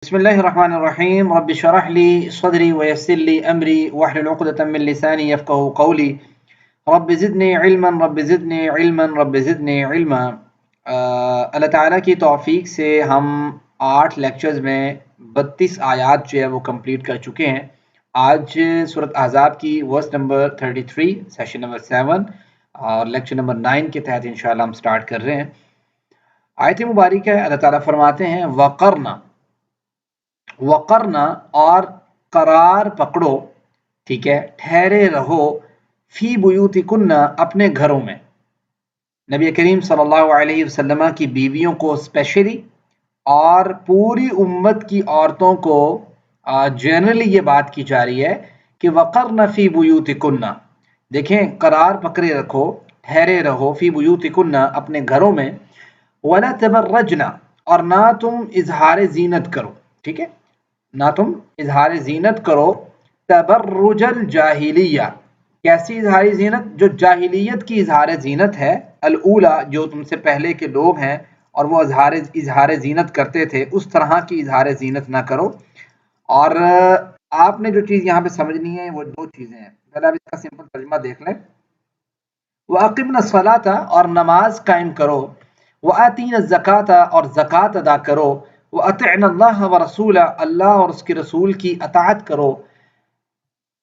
بسم الله الرحمن الرحيم. رب اشرح لي صدري ويسر لي أمري واحلل عقدة من لساني يفقهوا قولي. رب زدني علما رب زدني علما رب زدني علما. اللہ تعالیٰ کی توفیق سے ہم 8 لیکچرز میں 32 آیات جو ہے وہ کمپلیٹ کر چکے ہیں. آج سورۃ احزاب کی ورس نمبر 33 سیشن نمبر 7 اور لیکچر نمبر 9 کے تحت انشاءاللہ ہم سٹارٹ کر رہے ہیں. آیت مبارکہ ہے، اللہ تعالیٰ فرماتے ہیں وقرنا اور قرار پکڑو، ٹھیک ہے، ٹھہرے رہو، فی بیوتکن اپنے گھروں میں. نبی کریم صلی اللہ علیہ وسلم کی بیویوں کو اسپیشلی اور پوری امت کی عورتوں کو جنرلی یہ بات کی جا رہی ہے کہ وقرن فی بیوتکن، دیکھیں قرار پکڑے رکھو، ٹھہرے رہو، فی بیوتکن اپنے گھروں میں، ولا تبرجن اور نہ تم اظہار زینت کرو، ٹھیک ہے، نہ تم اظہار زینت کرو، تبرج الجاہلیہ، کیسی اظہار زینت؟ جو جاہلیت کی اظہار زینت ہے، الاولا، جو تم سے پہلے کے لوگ ہیں اور وہ اظہار زینت کرتے تھے، اس طرح کی اظہار زینت نہ کرو. اور آپ نے جو چیز یہاں پہ سمجھنی ہے وہ دو چیزیں ہیں. پہلے آپ اس کا سمپل ترجمہ دیکھ لیں. وَأَقِمْنَ الصَّلَاةَ اور نماز قائم کرو، وَآتِينَ الزَّكَاةَ اور زکوٰۃ ادا کرو، وَأَطِعْنَ اللَّهَ وَرَسُولَهُ اللہ اور اس کے رسول کی اطاعت کرو.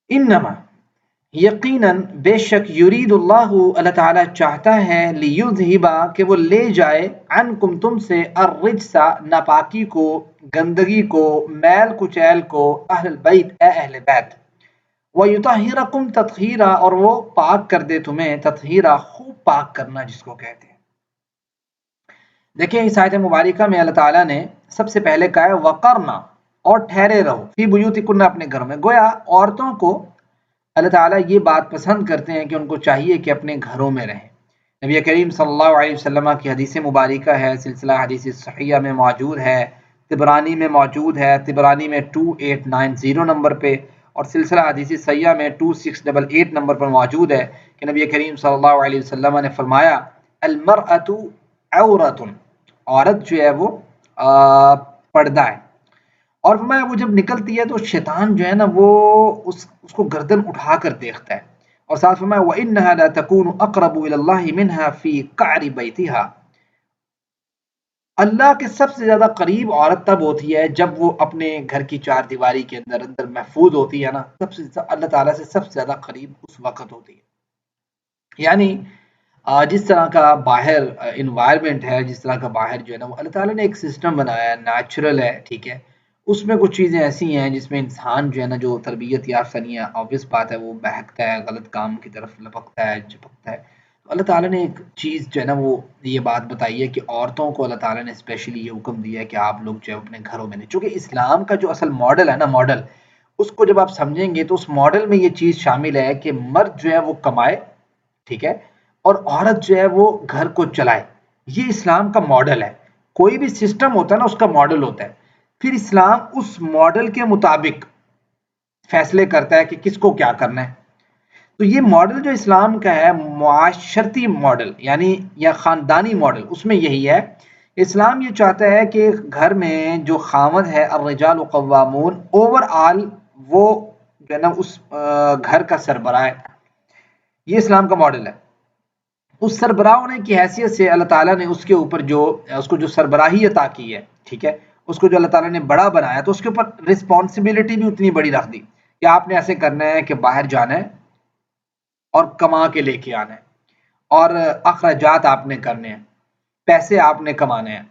انما یقیناً بے شک یرید اللہ اللہ تعالیٰ چاہتا ہے لیذہبا کہ وہ لے جائے عنکم تم سے الرجس ناپاکی کو، گندگی کو، میل کچیل کو، اہل البیت اے اہل بیت، ویطہرکم تطہیرا اور وہ پاک کر دے تمہیں تطہیرا، خوب پاک کرنا جس کو کہتے ہیں. دیکھیں اس آیت مبارکہ میں اللہ تعالیٰ نے سب سے پہلے کہا ہے وقرنا اور ٹھہرے رہو، فی بیوتکن اپنے گھروں میں. گویا عورتوں کو اللہ تعالیٰ یہ بات پسند کرتے ہیں کہ ان کو چاہیے کہ اپنے گھروں میں رہیں. نبی کریم صلی اللہ علیہ وسلم کی حدیث مبارکہ ہے، سلسلہ حدیث صحیحہ میں موجود ہے، طبرانی میں موجود ہے، طبرانی میں 2890 نمبر پہ، اور سلسلہ حدیث صحیحہ میں 2688 نمبر پر موجود ہے کہ نبی کریم صلی اللہ علیہ وسلم نے فرمایا المرأۃ عورۃ، عورت جو ہے وہ پردہ ہے. اور فرمایا وہ جب نکلتی ہے تو شیطان جو ہے نا وہ اس کو گردن اٹھا کر دیکھتا ہے. اور ساتھ فرمایا وَإِنَّهَا لَتَكُونُ أَقْرَبُ إِلَى اللَّهِ مِنْهَا فِي قَعْرِ بَيْتِهَا، اللہ کے سب سے زیادہ قریب عورت تب ہوتی ہے جب وہ اپنے گھر کی چار دیواری کے اندر محفوظ ہوتی ہے نا، سب سے اللہ تعالیٰ سے سب سے زیادہ قریب اس وقت ہوتی ہے. یعنی جس طرح کا باہر انوائرمنٹ ہے، جس طرح کا باہر جو ہے نا وہ اللہ تعالیٰ نے ایک سسٹم بنایا ہے، نیچرل ہے، ٹھیک ہے، اس میں کچھ چیزیں ایسی ہیں جس میں انسان جو ہے نا جو تربیت یافتہ نہیں ہے، آبویس بات ہے وہ بہکتا ہے، غلط کام کی طرف لپکتا ہے، جھپکتا ہے. تو اللہ تعالیٰ نے ایک چیز جو ہے نا وہ یہ بات بتائی ہے کہ عورتوں کو اللہ تعالیٰ نے اسپیشلی یہ حکم دیا ہے کہ آپ لوگ جو ہے اپنے گھروں میں نہیں. چونکہ اسلام کا جو اصل ماڈل ہے نا، ماڈل اس کو جب آپ سمجھیں گے تو اس ماڈل میں یہ چیز شامل ہے کہ مرد جو ہے وہ کمائے، ٹھیک ہے، اور عورت جو ہے وہ گھر کو چلائے. یہ اسلام کا ماڈل ہے. کوئی بھی سسٹم ہوتا ہے نا اس کا ماڈل ہوتا ہے، پھر اسلام اس ماڈل کے مطابق فیصلے کرتا ہے کہ کس کو کیا کرنا ہے. تو یہ ماڈل جو اسلام کا ہے، معاشرتی ماڈل یعنی یا خاندانی ماڈل، اس میں یہی ہے. اسلام یہ چاہتا ہے کہ گھر میں جو خاوند ہے، الرجال قوامون، اوور آل وہ جو ہے نا اس گھر کا سربراہ ہے. یہ اسلام کا ماڈل ہے. اس سربراہ ہونے کی حیثیت سے اللہ تعالیٰ نے اس کے اوپر اس کو جو سربراہی عطا کی ہے، ٹھیک ہے، اس کو جو اللہ تعالیٰ نے بڑا بنایا تو اس کے اوپر رسپانسبلٹی بھی اتنی بڑی رکھ دی کہ آپ نے ایسے کرنا ہے کہ باہر جانا ہے اور کما کے لے کے آنا ہے، اور اخراجات آپ نے کرنے ہیں، پیسے آپ نے کمانے ہیں،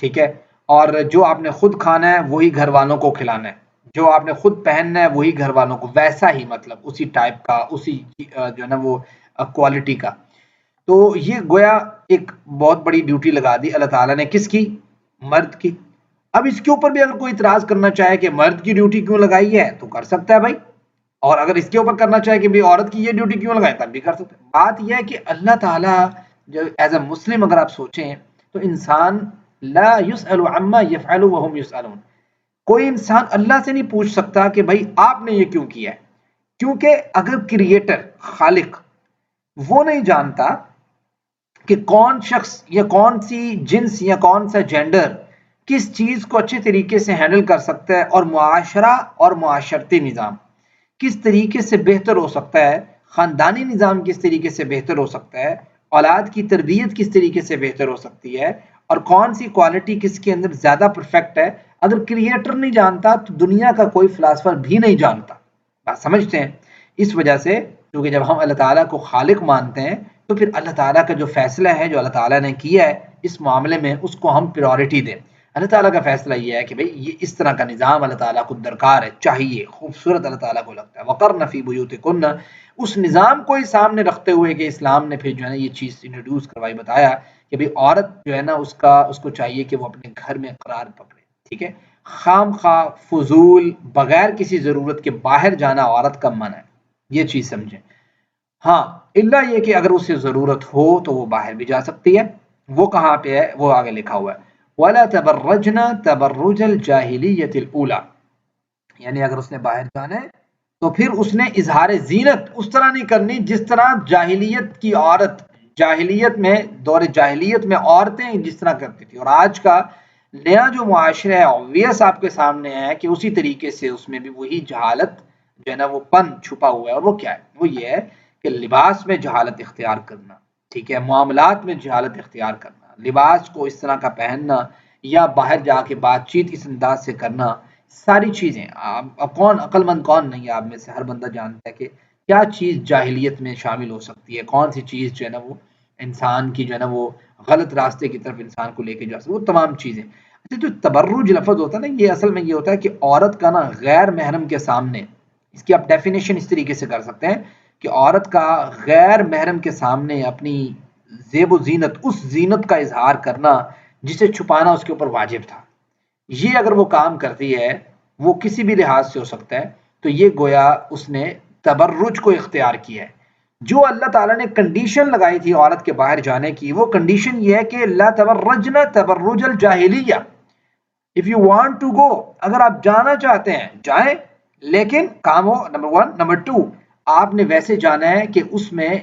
ٹھیک ہے، اور جو آپ نے خود کھانا ہے وہی گھر والوں کو کھلانا ہے، جو آپ نے خود پہننا ہے وہی گھر والوں کو، ویسا ہی مطلب اسی ٹائپ کا، اسی جو ہے نا وہ کوالٹی کا. تو یہ گویا ایک بہت بڑی ڈیوٹی لگا دی اللہ تعالیٰ نے، کس کی؟ مرد کی. اب اس کے اوپر بھی اگر کوئی اعتراض کرنا چاہے کہ مرد کی ڈیوٹی کیوں لگائی ہے تو کر سکتا ہے بھائی، اور اگر اس کے اوپر کرنا چاہے کہ بھی عورت کی یہ ڈیوٹی کیوں لگائے تب بھی کر سکتا ہے. بات یہ ہے کہ اللہ تعالیٰ جو ایز اے مسلم اگر آپ سوچیں تو انسان لا یسأل عما یفعل وهم یسألون، کوئی انسان اللہ سے نہیں پوچھ سکتا کہ بھائی آپ نے یہ کیوں کیا ہے، کیونکہ اگر کریٹر خالق وہ نہیں جانتا کہ کون شخص یا کون سی جنس یا کون سا جینڈر کس چیز کو اچھے طریقے سے ہینڈل کر سکتا ہے، اور معاشرہ اور معاشرتی نظام کس طریقے سے بہتر ہو سکتا ہے، خاندانی نظام کس طریقے سے بہتر ہو سکتا ہے، اولاد کی تربیت کس طریقے سے بہتر ہو سکتی ہے، اور کون سی کوالٹی کس کے اندر زیادہ پرفیکٹ ہے، اگر کریٹر نہیں جانتا تو دنیا کا کوئی فلاسفر بھی نہیں جانتا. بات سمجھتے ہیں؟ اس وجہ سے کیونکہ جب ہم اللہ تعالیٰ کو خالق مانتے ہیں تو پھر اللہ تعالیٰ کا جو فیصلہ ہے، جو اللہ تعالیٰ نے کیا ہے اس معاملے میں، اس کو ہم پریورٹی دیں. اللہ تعالیٰ کا فیصلہ یہ ہے کہ بھئی یہ اس طرح کا نظام اللہ تعالیٰ کو درکار ہے، چاہیے، خوبصورت اللہ تعالیٰ کو لگتا ہے. وَقَرْنَ فِي بُيُوتِكُنَّ، اس نظام کو ہی سامنے رکھتے ہوئے کہ اسلام نے پھر جو ہے نا یہ چیز انٹروڈیوس کروائی، بتایا کہ بھئی عورت جو ہے نا اس کو چاہیے کہ وہ اپنے گھر میں قرار پکڑے. ٹھیک ہے، خام خواہ فضول بغیر کسی ضرورت کے باہر جانا عورت کا منع ہے، یہ چیز سمجھیں. ہاں الا یہ کہ اگر اسے ضرورت ہو تو وہ باہر بھی جا سکتی ہے. وہ کہاں پہ ہے؟ وہ آگے لکھا ہوا ہے وَلَا تَبَرَّجْنَا تَبَرُّجَ الْجَاهِلِيَّةِ الْأُولَى، یعنی اگر اس نے باہر جانا ہے تو پھر اس نے اظہار زینت اس طرح نہیں کرنی جس طرح جاہلیت کی عورت، جاہلیت میں، دور جاہلیت میں عورتیں جس طرح کرتی تھی. اور آج کا نیا جو معاشرہ ہے obvious آپ کے سامنے ہے کہ اسی طریقے سے اس میں بھی وہی جہالت جو ہے نا وہ پن چھپا ہوا ہے. اور وہ کیا ہے؟ وہ یہ ہے کہ لباس میں جہالت اختیار کرنا. ٹھیک ہے، معاملات میں جہالت اختیار کرنا، لباس کو اس طرح کا پہننا یا باہر جا کے بات چیت اس انداز سے کرنا، ساری چیزیں اب کون عقل مند کون نہیں ہے، آپ میں سے ہر بندہ جانتا ہے کہ کیا چیز جاہلیت میں شامل ہو سکتی ہے، کون سی چیز جو ہے نا وہ انسان کی جو ہے نا وہ غلط راستے کی طرف انسان کو لے کے جا سکتی، وہ تمام چیزیں. اچھا، جو تبرج لفظ ہوتا ہے نا، یہ اصل میں یہ ہوتا ہے کہ عورت کا نا غیر محرم کے سامنے، اس کی آپ ڈیفینیشن اس طریقے سے کر سکتے ہیں کہ عورت کا غیر محرم کے سامنے اپنی زیب و زینت، اس زینت کا اظہار کرنا جسے چھپانا اس کے اوپر واجب تھا. یہ اگر وہ کام کرتی ہے، وہ کسی بھی لحاظ سے ہو سکتا ہے، تو یہ گویا اس نے تبرج کو اختیار کیا ہے. جو اللہ تعالیٰ نے کنڈیشن لگائی تھی عورت کے باہر جانے کی، وہ کنڈیشن یہ ہے کہ لا تبرجنا تبرج الجاہلیہ. If you want to go, اگر آپ جانا چاہتے ہیں جائیں، لیکن کام ہو نمبر 1، نمبر 2 آپ نے ویسے جانا ہے کہ اس میں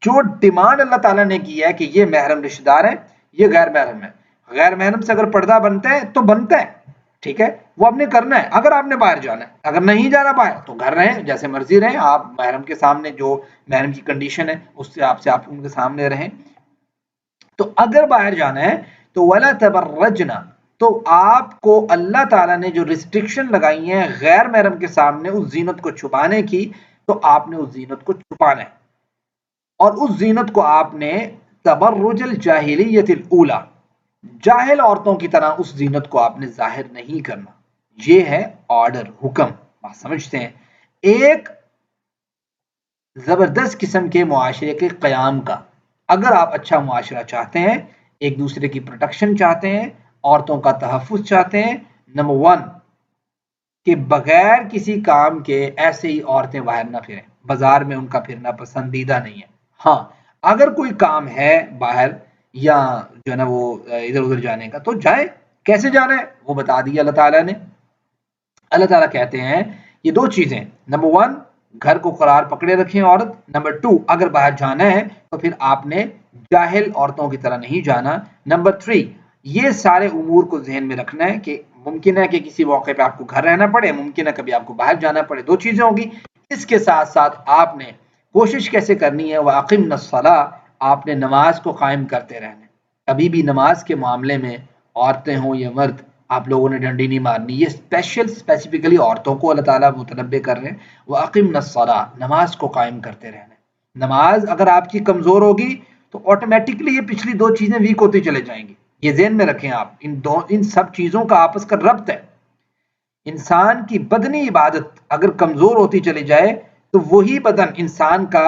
جو ڈیمانڈ اللہ تعالیٰ نے کی ہے کہ یہ محرم رشتہ دار ہے، یہ غیر محرم ہے. غیر محرم سے اگر پردہ بنتا ہے تو بنتا ہے، ٹھیک ہے، وہ آپ نے کرنا ہے. اگر آپ نے باہر جانا ہے، اگر نہیں جانا باہر تو گھر رہیں، جیسے مرضی رہیں آپ. محرم کے سامنے جو محرم کی کنڈیشن ہے اس سے آپ ان کے سامنے رہیں. تو اگر باہر جانا ہے تو وَلَا تَبَرَّجْنَا، تو آپ کو اللہ تعالیٰ نے جو ریسٹرکشن لگائی ہیں غیر محرم کے سامنے اس زینت کو چھپانے کی، تو آپ نے اس زینت کو چھپانا ہے. اور اس زینت کو آپ نے تبرج الجاہلیت الاولی، جاہل عورتوں کی طرح اس زینت کو آپ نے ظاہر نہیں کرنا. یہ ہے آرڈر، حکم. بات سمجھتے ہیں؟ ایک زبردست قسم کے معاشرے کے قیام کا، اگر آپ اچھا معاشرہ چاہتے ہیں، ایک دوسرے کی پروٹیکشن چاہتے ہیں، عورتوں کا تحفظ چاہتے ہیں، نمبر 1 کہ بغیر کسی کام کے ایسے ہی عورتیں باہر نہ پھریں. بازار میں ان کا پھرنا پسندیدہ نہیں ہے. ہاں اگر کوئی کام ہے باہر یا جو ہے نا وہ ادھر ادھر جانے کا تو جائے. کیسے جانا ہے وہ بتا دیا اللہ تعالیٰ نے. اللہ تعالیٰ کہتے ہیں یہ 2 چیزیں، نمبر 1 گھر کو قرار پکڑے رکھیں عورت، نمبر 2 اگر باہر جانا ہے تو پھر آپ نے جاہل عورتوں کی طرح نہیں جانا. نمبر 3 یہ سارے امور کو ذہن میں رکھنا ہے کہ ممکن ہے کہ کسی موقع پہ آپ کو گھر رہنا پڑے، ممکن ہے کبھی آپ کو باہر جانا پڑے. 2 چیزیں ہوگی. اس کے ساتھ ساتھ آپ نے کوشش کیسے کرنی ہے، وَأَقِمْنَا الصَّلَاةَ، آپ نے نماز کو قائم کرتے رہنا. کبھی بھی نماز کے معاملے میں عورتیں ہوں یا مرد، آپ لوگوں نے ڈنڈی نہیں مارنی. یہ اسپیسیفکلی عورتوں کو اللہ تعالیٰ متنبہ کر رہے ہیں. وَأَقِمْنَا الصَّلَاةَ، نماز کو قائم کرتے رہنا. نماز اگر آپ کی کمزور ہوگی تو آٹومیٹکلی یہ پچھلی 2 چیزیں ویک ہوتی چلے جائیں گی. یہ ذہن میں رکھیں آپ. ان سب چیزوں کا آپس کا ربط ہے. انسان کی بدنی عبادت اگر کمزور ہوتی چلی جائے تو وہی بدن انسان کا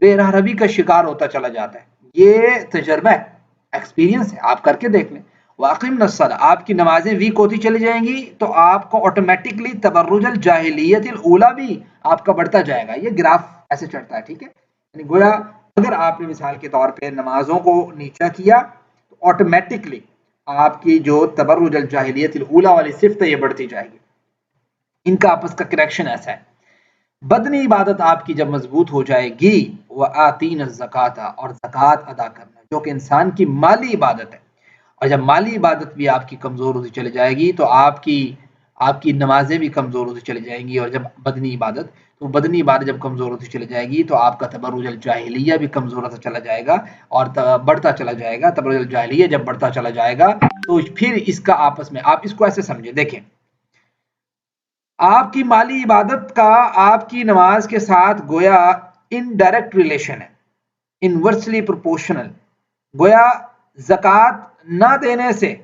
بے راہ روی کا شکار ہوتا چلا جاتا ہے. یہ تجربہ ہے، ایکسپیرینس ہے، آپ کر کے دیکھ لیں. واقعی الصلاۃ، آپ کی نمازیں ویک ہوتی چلی جائیں گی تو آپ کو آٹومیٹکلی تبرج الجاہلیت الاولی بھی آپ کا بڑھتا جائے گا. یہ گراف ایسے چڑھتا ہے، ٹھیک ہے. یعنی گویا اگر آپ نے مثال کے طور پہ نمازوں کو نیچا کیا تو آٹومیٹکلی آپ کی جو تبرج الجاہلیت الاولی والی صفت ہے یہ بڑھتی جائے گی. ان کا آپس کا کنیکشن ایسا ہے. بدنی عبادت آپ کی جب مضبوط ہو جائے گی، وآتین الزکاۃ، اور زکوٰۃ ادا کرنا جو کہ انسان کی مالی عبادت ہے. اور جب مالی عبادت بھی آپ کی کمزور ہوتی چلی جائے گی تو آپ کی نمازیں بھی کمزور ہوتی چلی جائیں گی، اور جب بدنی عبادت، تو بدنی عبادت جب کمزور ہوتی چلی جائے گی تو آپ کا تبرج الجاہلیہ بھی کمزور ہوتا چلا جائے گا اور بڑھتا چلا جائے گا۔ تبرج الجاہلیہ جب بڑھتا چلا جائے گا تو پھر اس کا آپس میں، آپ اس کو ایسے سمجھیں، دیکھیں آپ کی مالی عبادت کا آپ کی نماز کے ساتھ گویا انڈائریکٹ ریلیشن ہے، انورسلی پروپورشنل، گویا زکوٰۃ نہ دینے سے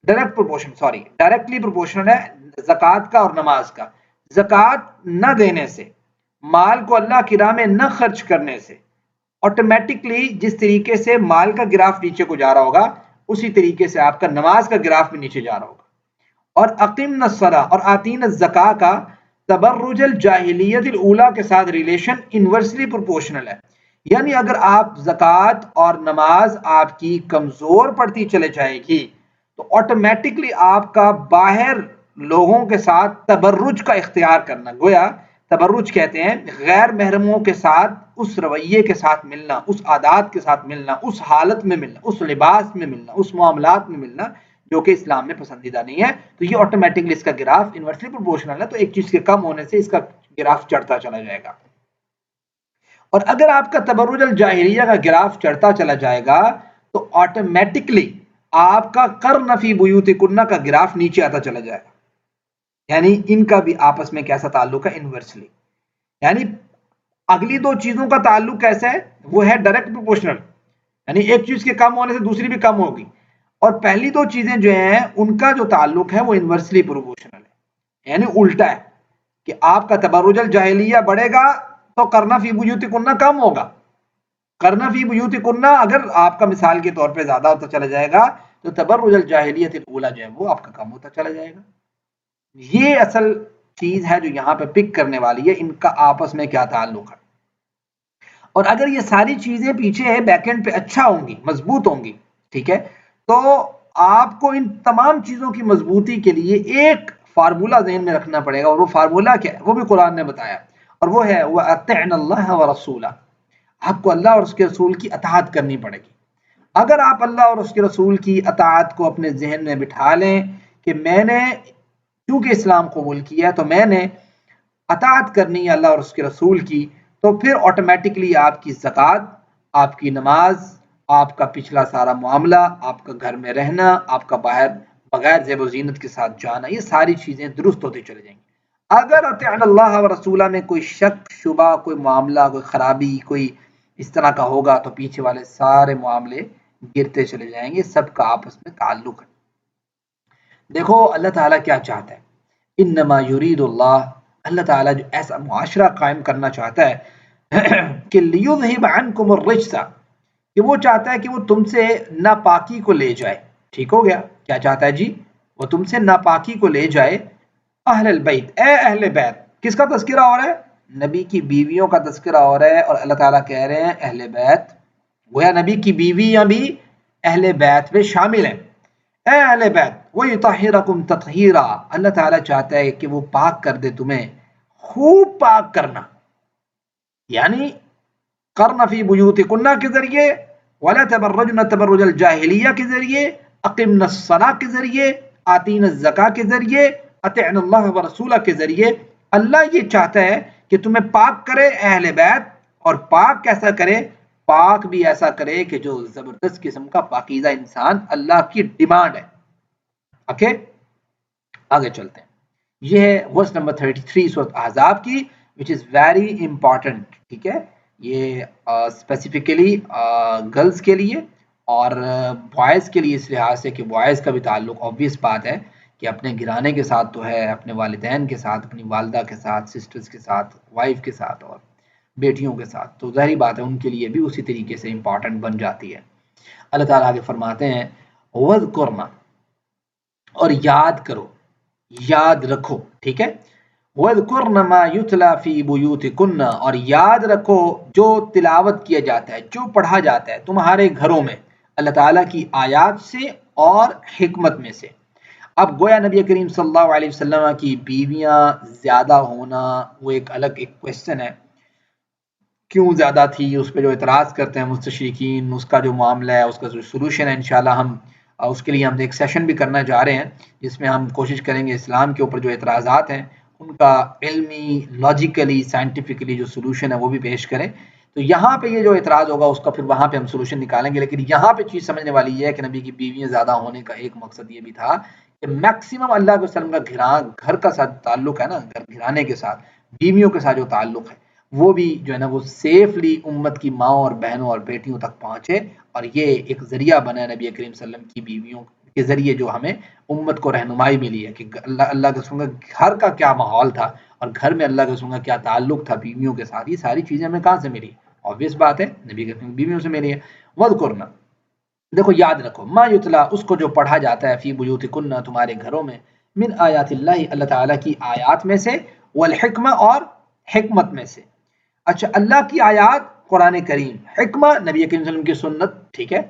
ڈائریکٹلی پروپورشنل ہے زکوٰۃ کا اور نماز کا۔ زکوٰۃ نہ دینے سے، مال کو اللہ کی راہ میں نہ خرچ کرنے سے، آٹومیٹکلی جس طریقے سے مال کا گراف نیچے کو جا رہا ہوگا اسی طریقے سے آپ کا نماز کا گراف بھی نیچے جا رہا ہوگا۔ اور اقیمنا الصلاۃ اور آتین الزکاۃ کا تبرج الجاہلیت الاولیٰ کے ساتھ ریلیشن انورسلی پروپورشنل ہے، یعنی اگر آپ زکوٰۃ اور نماز آپ کی کمزور پڑتی چلے جائے گی تو آٹومیٹکلی آپ کا باہر لوگوں کے ساتھ تبرج کا اختیار کرنا، گویا تبرج کہتے ہیں غیر محرموں کے ساتھ اس رویے کے ساتھ ملنا، اس عادات کے ساتھ ملنا، اس حالت میں ملنا، اس لباس میں ملنا، اس معاملات میں ملنا جو کہ اسلام میں پسندیدہ نہیں ہے، تو یہ آٹومیٹکلی اس کا گراف انورسلی پروپورشنل ہے، تو ایک چیز کے کم ہونے سے اس کا گراف چڑھتا چلا جائے گا۔ اور اگر آپ کا تبرج الجاہلیہ کا گراف چڑھتا چلا جائے گا تو آٹومیٹکلی آپ کا قرن فی بیوتکن کا گراف نیچے آتا چلا جائے گا، یعنی ان کا بھی آپس میں کیسا تعلق ہے؟ انورسلی، یعنی اگلی دو چیزوں کا تعلق کیسا ہے؟ وہ ہے ڈائریکٹ پروپورشنل، یعنی ایک چیز کے کم ہونے سے دوسری بھی کم ہوگی، اور پہلی دو چیزیں جو ہیں ان کا جو تعلق ہے وہ انورسلی پروپورشنل ہے، یعنی الٹا ہے کہ آپ کا تبرج الجاہلیہ بڑھے گا تو قرن فی بیوتکن کم ہوگا۔ قرن فی بیوتکن اگر آپ کا مثال کے طور پہ زیادہ ہوتا چلا جائے گا تو تبرج الجاہلیت الاولیٰ جو ہے وہ آپ کا کم ہوتا چلا جائے گا۔ یہ اصل چیز ہے جو یہاں پہ پک کرنے والی ہے، ان کا آپس میں کیا تعلق ہے۔ اور اگر یہ ساری چیزیں پیچھے بیک اینڈ پہ اچھا ہوں گی، مضبوط ہوں گی، ٹھیک ہے، تو آپ کو ان تمام چیزوں کی مضبوطی کے لیے ایک فارمولہ ذہن میں رکھنا پڑے گا، اور وہ فارمولہ کیا ہے؟ وہ بھی قرآن نے بتایا، اور وہ ہے وَأَطِعْنَ اللَّهَ وَرَسُولَهُ، آپ کو اللہ اور اس کے رسول کی اطاعت کرنی پڑے گی۔ اگر آپ اللہ اور اس کے رسول کی اطاعت کو اپنے ذہن میں بٹھا لیں کہ میں نے کیونکہ اسلام قبول کیا ہے تو میں نے اطاعت کرنی ہے اللہ اور اس کے رسول کی، تو پھر آٹومیٹکلی آپ کی زکوٰۃ، آپ کی نماز، آپ کا پچھلا سارا معاملہ، آپ کا گھر میں رہنا، آپ کا باہر بغیر زیب و زینت کے ساتھ جانا، یہ ساری چیزیں درست ہوتی چلی جائیں گی۔ اگر اطیعنا اللہ و رسولہ میں کوئی شک شبہ، کوئی معاملہ، کوئی خرابی، کوئی اس طرح کا ہوگا تو پیچھے والے سارے معاملے گرتے چلے جائیں گے، سب کا آپس میں تعلق ہے۔ دیکھو اللہ تعالیٰ کیا چاہتا ہے، انما یرید اللہ تعالیٰ جو ایسا معاشرہ قائم کرنا چاہتا ہے کہ لیذہب عنکم الرجس، کہ وہ چاہتا ہے کہ وہ تم سے ناپاکی کو لے جائے۔ ٹھیک ہو گیا؟ کیا چاہتا ہے جی؟ وہ تم سے ناپاکی کو لے جائے۔ اہل البیت، اے اہل بیت، کس کا تذکرہ ہو رہا ہے؟ نبی کی بیویوں کا تذکرہ ہو رہا ہے، اور اللہ تعالیٰ کہہ رہے ہیں اہل بیت، گویا نبی کی بیویاں بھی اہل بیت میں شامل ہیں۔ اے اہل بیت وَيُطَهِّرَكُمْ تَطْهِيرًا، اللہ تعالیٰ چاہتا ہے کہ وہ پاک کر دے تمہیں، خوب پاک کرنا، یعنی قرن فی بیوتکن کے ذریعے، ولا تبرجن تبرج الجاہلیہ کے ذریعے، اقمنا الصلاۃ کے ذریعے، آتین الزکاۃ کے ذریعے، اطعنا اللہ ورسولہ کے ذریعے۔ اللہ یہ چاہتا ہے کہ تمہیں پاک کرے اہل بیت، اور پاک کیسا کرے؟ پاک بھی ایسا کرے کہ جو زبردست قسم کا پاکیزہ انسان اللہ کی ڈیمانڈ ہے۔ اوکے، آگے چلتے ہیں۔ یہ ہے ورس نمبر 33 سورۃ احزاب کی، which is very important، ٹھیک ہے، یہ اسپیسیفکلی گرلز کے لیے اور بوائز کے لیے، اس لحاظ سے کہ بوائز کا بھی تعلق آبویس بات ہے کہ اپنے گھرانے کے ساتھ تو ہے، اپنے والدین کے ساتھ، اپنی والدہ کے ساتھ، سسٹرز کے ساتھ، وائف کے ساتھ اور بیٹیوں کے ساتھ، تو ظاہری بات ہے ان کے لیے بھی اسی طریقے سے امپورٹنٹ بن جاتی ہے۔ اللہ تعالیٰ آگے فرماتے ہیں وَذْكُرْنَ، اور یاد کرو، یاد رکھو، ٹھیک ہے، وَذْكُرْنَ مَا يُتْلَى فِي بُيُوتِكُنَّ، اور یاد رکھو جو تلاوت کیا جاتا ہے، جو پڑھا جاتا ہے تمہارے گھروں میں اللہ تعالیٰ کی آیات سے اور حکمت میں سے۔ اب گویا نبی کریم صلی اللہ علیہ وسلم کی بیویاں زیادہ ہونا وہ ایک الگ ایک کویسچن ہے، کیوں زیادہ تھی، اس پہ جو اعتراض کرتے ہیں مستشرقین، اس کا جو معاملہ ہے، اس کا جو سلوشن ہے، انشاءاللہ ہم اس کے لیے ہم ایک سیشن بھی کرنا چاہ رہے ہیں جس میں ہم کوشش کریں گے اسلام کے اوپر جو اعتراضات ہیں ان کا علمی، لاجیکلی، سائنٹیفکلی جو سلوشن ہے وہ بھی پیش کریں. تو یہاں پہ یہ جو اعتراض ہوگا اس کا پھر وہاں پہ ہم سلوشن نکالیں گے. لیکن یہاں پہ چیز سمجھنے والی یہ ہے کہ نبی کی بیویاں زیادہ ہونے کا ایک مقصد یہ بھی تھا کہ میکسیمم اللہ کے وسلم کا گھر کا ساتھ تعلق ہے نا، گھر گھرانے کے ساتھ، بیویوں کے ساتھ جو تعلق ہے وہ بھی جو ہے نا وہ سیفلی امت کی ماں اور بہنوں اور بیٹیوں تک پہنچے. اور یہ ایک ذریعہ بنا ہے نبی کریم صلی اللہ علیہ وسلم کی بیویوں کے ذریعے جو ہمیں امت کو رہنمائی ملی ہے کہ اللہ کے رسول کا گھر کا کیا ماحول تھا اور گھر میں اللہ کے رسول کا کیا تعلق تھا بیویوں کے ساتھ. یہ ساری چیزیں ہمیں کہاں سے ملی؟ obvious بات ہے نبی کے بیویوں سے ملی ہے. وذکرنا، دیکھو یاد رکھو، ما یتلا، اس کو جو پڑھا جاتا ہے، فی بیوتکن، تمہارے گھروں میں، من آیات اللہ، اللہ تعالیٰ کی آیات میں سے، والحکمہ، اور حکمت میں سے. اچھا، اللہ کی آیات قرآن کریم، حکمہ نبی کریم صلی اللہ علیہ وسلم کی سنت، ٹھیک ہے.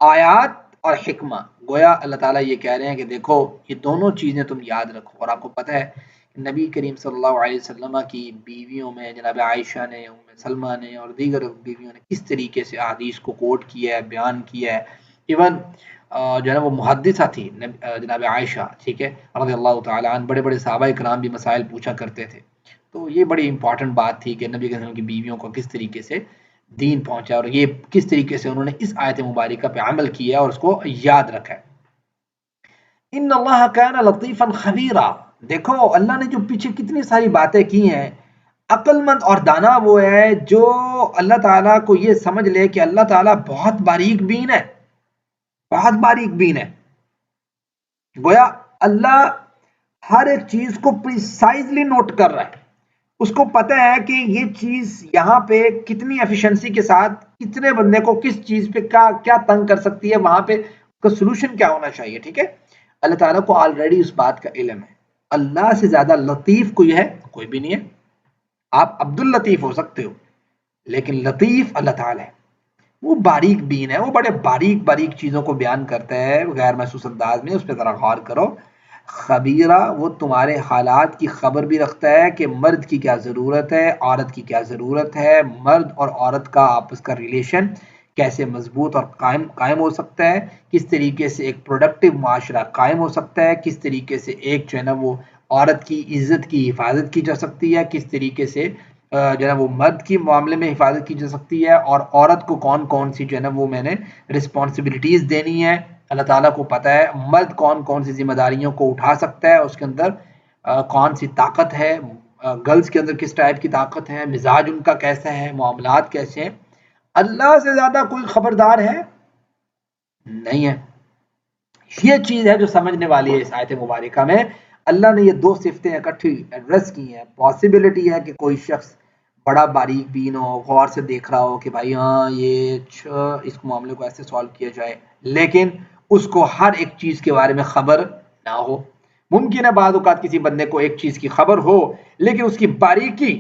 آیات اور حکمہ، گویا اللہ تعالیٰ یہ کہہ رہے ہیں کہ دیکھو یہ دونوں چیزیں تم یاد رکھو. اور آپ کو پتہ ہے نبی کریم صلی اللہ علیہ وسلم کی بیویوں میں جناب عائشہ نے، ام سلمہ نے اور دیگر بیویوں نے کس طریقے سے احادیث کو کوٹ کیا ہے، بیان کیا ہے. ایون جو ہے نا وہ محدثہ تھی جناب عائشہ، ٹھیک ہے، رضی اللہ تعالیٰ عنہ. بڑے بڑے صحابہ کرام بھی مسائل پوچھا کرتے تھے. تو یہ بڑی امپورٹنٹ بات تھی کہ نبی کریم کی بیویوں کو کس طریقے سے دین پہنچا اور یہ کس طریقے سے انہوں نے اس آیت مبارکہ پہ عمل کیا اور اس کو یاد رکھا ہے. ان اللہ کان لطیفا خبیرا، دیکھو اللہ نے جو پیچھے کتنی ساری باتیں کی ہیں، عقل مند اور دانا وہ ہے جو اللہ تعالیٰ کو یہ سمجھ لے کہ اللہ تعالیٰ بہت باریک بین ہے، بہت باریک بین ہے. گویا اللہ ہر ایک چیز کو پریسائزلی نوٹ کر رہا ہے. اس کو پتہ ہے کہ یہ چیز یہاں پہ کتنی ایفیشنسی کے ساتھ کتنے بندے کو کس چیز پہ کیا تنگ کر سکتی ہے، وہاں پہ اس کا سلوشن کیا ہونا چاہیے. ٹھیک ہے، اللہ تعالیٰ کو آلریڈی اس بات کا علم ہے. اللہ سے زیادہ لطیف کوئی ہے؟ کوئی بھی نہیں ہے. آپ عبد اللطیف ہو سکتے ہو لیکن لطیف اللہ تعالیٰ ہے. وہ باریک بین ہے، وہ بڑے باریک باریک چیزوں کو بیان کرتا ہے غیر محسوس انداز میں. اس پہ ذرا غور کرو. خبیرہ، وہ تمہارے حالات کی خبر بھی رکھتا ہے کہ مرد کی کیا ضرورت ہے، عورت کی کیا ضرورت ہے، مرد اور عورت کا آپس کا ریلیشن کیسے مضبوط اور قائم ہو سکتا ہے، کس طریقے سے ایک پروڈکٹیو معاشرہ قائم ہو سکتا ہے، کس طریقے سے ایک جو ہے نا وہ عورت کی عزت کی حفاظت کی جا سکتی ہے، کس طریقے سے جو ہے نا وہ مرد کی معاملے میں حفاظت کی جا سکتی ہے، اور عورت کو کون کون سی جو ہے نا وہ میں نے رسپانسبلٹیز دینی ہے. اللہ تعالیٰ کو پتہ ہے مرد کون کون سی ذمہ داریوں کو اٹھا سکتا ہے، اس کے اندر کون سی طاقت ہے، گرلز کے اندر کس ٹائپ کی طاقت ہے، مزاج ان کا کیسا ہے، معاملات کیسے ہیں. اللہ سے زیادہ کوئی خبردار ہے نہیں ہے. یہ چیز ہے جو سمجھنے والی ہے اس آیت مبارکہ میں. اللہ نے یہ دو صفتیں اکٹھی ایڈریس کی ہیں. پاسبلٹی ہے کہ کوئی شخص بڑا باریک بین ہو، غور سے دیکھ رہا ہو کہ بھائی ہاں یہ اس معاملے کو ایسے سالو کیا جائے، لیکن اس کو ہر ایک چیز کے بارے میں خبر نہ ہو. ممکن ہے بعض اوقات کسی بندے کو ایک چیز کی خبر ہو لیکن اس کی باریکی،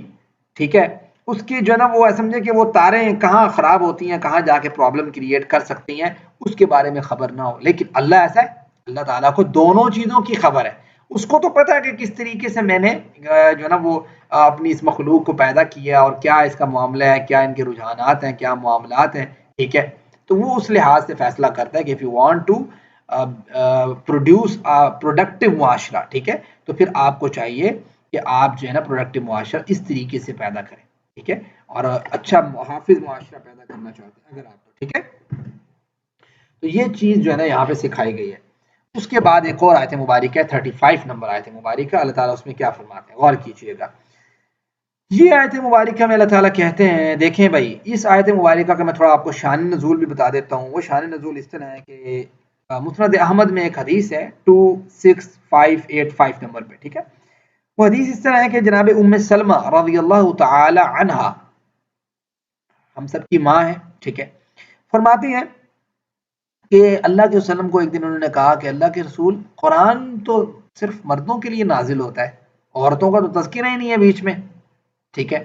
ٹھیک ہے، اس کی جو ہے نا وہ سمجھے کہ وہ تاریں کہاں خراب ہوتی ہیں، کہاں جا کے پرابلم کریٹ کر سکتی ہیں، اس کے بارے میں خبر نہ ہو. لیکن اللہ ایسا ہے، اللہ تعالیٰ کو دونوں چیزوں کی خبر ہے. اس کو تو پتہ ہے کہ کس طریقے سے میں نے جو ہے نا وہ اپنی اس مخلوق کو پیدا کیا اور کیا اس کا معاملہ ہے، کیا ان کے رجحانات ہیں، کیا معاملات ہیں. ٹھیک ہے، تو وہ اس لحاظ سے فیصلہ کرتا ہے کہ if you want to produce productive معاشرہ، ٹھیک ہے، تو پھر آپ کو چاہیے کہ آپ جو ہے نا پروڈکٹیو معاشرہ اس طریقے سے پیدا کریں. ٹھیک ہے، اور اچھا محافظ معاشرہ پیدا کرنا چاہتے ہیں اگر آپ کو. ٹھیک ہے، تو یہ چیز جو ہے نا یہاں پہ سکھائی گئی ہے. اس کے بعد ایک اور آیت مبارکہ ہے، 35 نمبر آیت مبارکہ. اللہ تعالیٰ اس میں کیا فرماتے ہیں، غور کیجئے گا. یہ آیت مبارکہ میں اللہ تعالیٰ کہتے ہیں، دیکھیں بھائی اس آیت مبارکہ کا میں تھوڑا آپ کو شان نزول بھی بتا دیتا ہوں. وہ شان نزول اس طرح ہے کہ مسند احمد میں ایک حدیث ہے 26585 نمبر پہ. ٹھیک ہے، وہ حدیث اس طرح ہے کہ جناب ام سلمہ رضی اللہ تعالی عنہا، ہم سب کی ماں ہے، ٹھیک ہے، فرماتی ہیں کہ اللہ کے وسلم کو ایک دن انہوں نے کہا کہ اللہ کے رسول، قرآن تو صرف مردوں کے لیے نازل ہوتا ہے، عورتوں کا تو تذکرہ ہی نہیں ہے بیچ میں. ٹھیک ہے،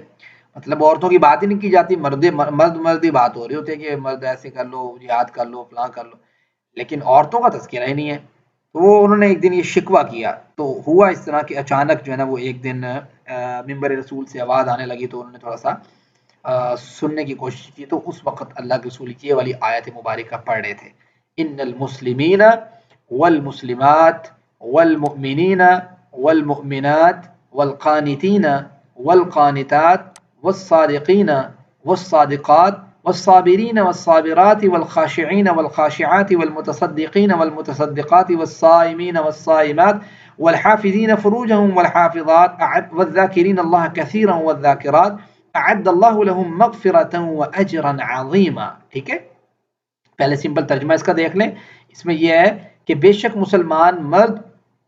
مطلب عورتوں کی بات ہی نہیں کی جاتی، مرد ہی بات ہو رہی ہوتی ہے کہ مرد ایسے کر لو، جہاد کر لو، فلاں کر لو، لیکن عورتوں کا تذکرہ ہی نہیں ہے. تو وہ انہوں نے ایک دن یہ شکوہ کیا. تو ہوا اس طرح کہ اچانک جو ہے نا وہ ایک دن ممبر رسول سے آواز آنے لگی، تو انہوں نے تھوڑا سا سننے کی کوشش کی تو اس وقت اللہ کے رسول یہ والی آیت مبارکہ پڑھ رہے تھے، ان المسلمین والمسلمات والمؤمنین والمؤمنات والقانتین والقانتات والصادقین والصادقات والصابرین والصابرات والخاشعین والخاشعات والمتصدقین والمتصدقات والصائمین والصائمات والحافظین فروجهم والحافظات والذاکرین اللہ کثیرا والذاکرات اعد اللہ لهم مغفرۃ واجرا عظیما. ٹھیک ہے، پہلے سمپل ترجمہ اس کا دیکھ لیں. اس میں یہ ہے کہ بے شک مسلمان مرد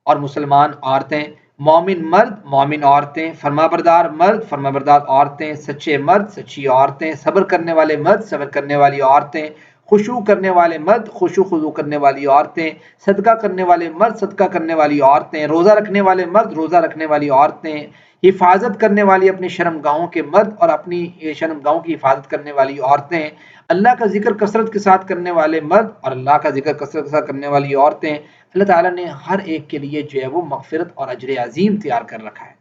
اور مسلمان عورتیں، مومن مرد مومن عورتیں، فرما بردار مرد فرما بردار عورتیں، سچے مرد سچی عورتیں، صبر کرنے والے مرد صبر کرنے والی عورتیں، خشوع کرنے والے مرد خشوع خضوع کرنے والی عورتیں، صدقہ کرنے والے مرد صدقہ کرنے والی عورتیں، روزہ رکھنے والے مرد روزہ رکھنے والی عورتیں، حفاظت کرنے والی اپنی شرم گاہوں کے مرد اور اپنی شرم گاہوں کی حفاظت کرنے والی عورتیں، اللہ کا ذکر کثرت کے ساتھ کرنے والے مرد اور اللہ کا ذکر کثرت کے ساتھ کرنے والی عورتیں. اللہ تعالیٰ نے ہر ایک کے لیے جو ہے وہ مغفرت اور اجر عظیم تیار کر رکھا ہے.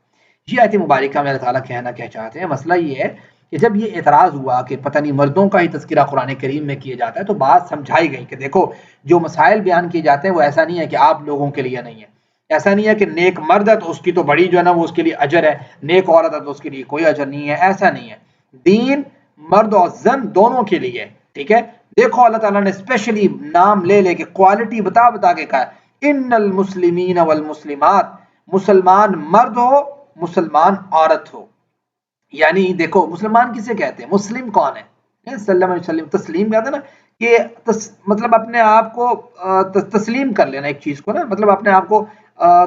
یہ آیت مبارکہ میں اللہ تعالیٰ کہنا کیا چاہتے ہیں، مسئلہ یہ ہے کہ جب یہ اعتراض ہوا کہ پتہ نہیں مردوں کا ہی تذکرہ قرآن کریم میں کیا جاتا ہے، تو بات سمجھائی گئی کہ دیکھو جو مسائل بیان کیے جاتے ہیں وہ ایسا نہیں ہے کہ آپ لوگوں کے لیے نہیں ہے، ایسا نہیں ہے کہ نیک مرد ہے تو اس کی تو بڑی جو ہے نا وہ اس کے لیے اجر ہے، نیک عورت ہے تو اس کے لیے کوئی اجر نہیں ہے، ایسا نہیں ہے. دین مرد اور زن دونوں کے لیے. ٹھیک ہے، دیکھو اللہ تعالیٰ نے اسپیشلی نام لے لے کے کوالٹی بتا بتا کے کہا ان المسلمین والمسلمات، مسلمان مرد ہو مسلمان عورت ہو. یعنی دیکھو مسلمان کسے کہتے ہیں، مسلم کون ہے، صلی اللہ علیہ وسلم تسلیم کہتے ہیں نا کہ مطلب اپنے آپ کو تسلیم کر لینا ایک چیز کو نا، مطلب اپنے آپ کو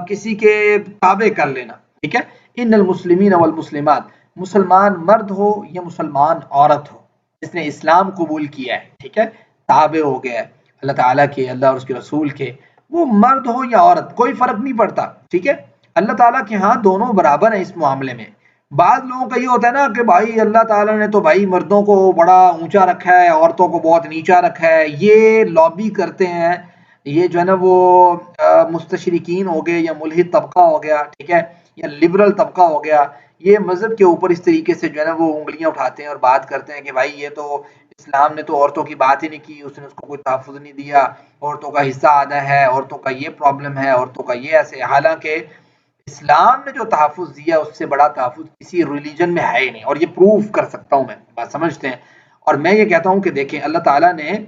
کسی کے تابع کر لینا. ٹھیک ہے، ان المسلمین والمسلمات، مسلمان مرد ہو یا مسلمان عورت ہو جس نے اسلام قبول کیا ہے، ٹھیک ہے، تابع ہو گیا ہے اللہ تعالیٰ کے، اللہ اور اس کے رسول کے، وہ مرد ہو یا عورت کوئی فرق نہیں پڑتا. ٹھیک ہے، اللہ تعالیٰ کے ہاں دونوں برابر ہیں اس معاملے میں. بعض لوگوں کا یہ ہوتا ہے نا کہ بھائی اللہ تعالیٰ نے تو بھائی مردوں کو بڑا اونچا رکھا ہے عورتوں کو بہت نیچا رکھا ہے، یہ لابی کرتے ہیں، یہ جو ہے نا وہ مستشرقین ہو گئے یا ملحد طبقہ ہو گیا، ٹھیک ہے، یا لبرل طبقہ ہو گیا، یہ مذہب کے اوپر اس طریقے سے جو ہے نا وہ انگلیاں اٹھاتے ہیں اور بات کرتے ہیں کہ بھائی یہ تو اسلام نے تو عورتوں کی بات ہی نہیں کی، اس نے اس کو کوئی تحفظ نہیں دیا، عورتوں کا حصہ آدھا ہے، عورتوں کا یہ پرابلم ہے، عورتوں کا یہ ایسے. حالانکہ اسلام نے جو تحفظ دیا اس سے بڑا تحفظ کسی ریلیجن میں ہے ہی نہیں، اور یہ پروف کر سکتا ہوں میں، بات سمجھتے ہیں. اور میں یہ کہتا ہوں کہ دیکھیں اللہ تعالیٰ نے،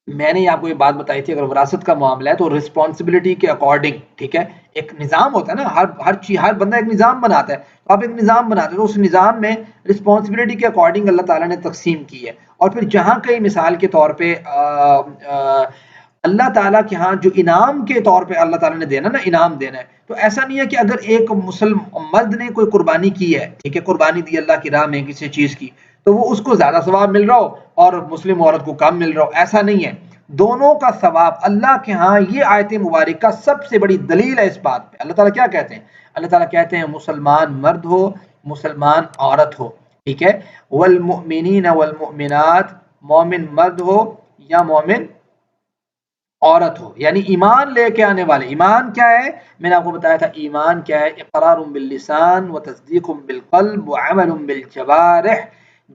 میں نے آپ کو یہ بات بتائی تھی، اگر وراثت کا معاملہ ہے تو رسپانسبلٹی کے اکارڈنگ، ٹھیک ہے، ایک نظام ہوتا ہے نا، ہر چیز، ہر بندہ ایک نظام بناتا ہے، تو آپ ایک نظام بناتے ہیں تو اس نظام میں رسپانسبلٹی کے اکارڈنگ اللہ تعالیٰ نے تقسیم کی ہے. اور پھر جہاں کئی مثال کے طور پہ اللہ تعالیٰ کے ہاں جو انعام کے طور پہ اللہ تعالیٰ نے دینا نا، انعام دینا ہے، تو ایسا نہیں ہے کہ اگر ایک مسلم مرد نے کوئی قربانی کی ہے، ٹھیک ہے، قربانی دی اللہ کی راہ میں کسی چیز کی، تو وہ اس کو زیادہ ثواب مل رہا ہو اور مسلم عورت کو کم مل رہا ہو، ایسا نہیں ہے. دونوں کا ثواب اللہ کے ہاں. یہ آیت مبارکہ سب سے بڑی دلیل ہے اس بات پہ. اللہ تعالیٰ کیا کہتے ہیں، اللہ تعالیٰ کہتے ہیں مسلمان مرد ہو مسلمان عورت ہو، ٹھیک ہے، والمؤمنین والمؤمنات، مومن مرد ہو یا مومن عورت ہو، یعنی ایمان لے کے آنے والے. ایمان کیا ہے، میں نے آپ کو بتایا تھا ایمان کیا ہے، اقرار باللسان و تصدیق بالقلب و عمل بالجوارح.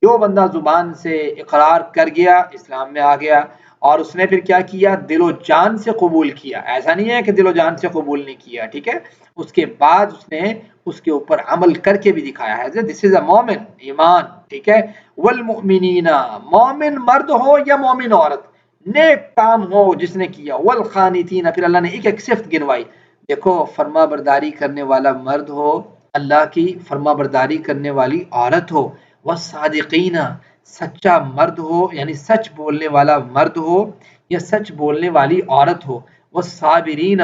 جو بندہ زبان سے اقرار کر گیا اسلام میں آ گیا، اور اس نے پھر کیا کیا، دل و جان سے قبول کیا. ایسا نہیں ہے کہ دل و جان سے قبول نہیں کیا، ٹھیک ہے، اس کے بعد اس نے اس کے اوپر عمل کر کے بھی دکھایا ہے. دس از اے مومن، ایمان، ٹھیک ہے. والمؤمنین، مومن مرد ہو یا مومن عورت، نیک کام ہو جس نے کیا. والقانتین، پھر اللہ نے ایک ایک صفت گنوائی. دیکھو فرما برداری کرنے والا مرد ہو، اللہ کی فرما برداری کرنے والی عورت ہو. والصادقین، سچا مرد ہو یعنی سچ بولنے والا مرد ہو یا سچ بولنے والی عورت ہو. والصابرین،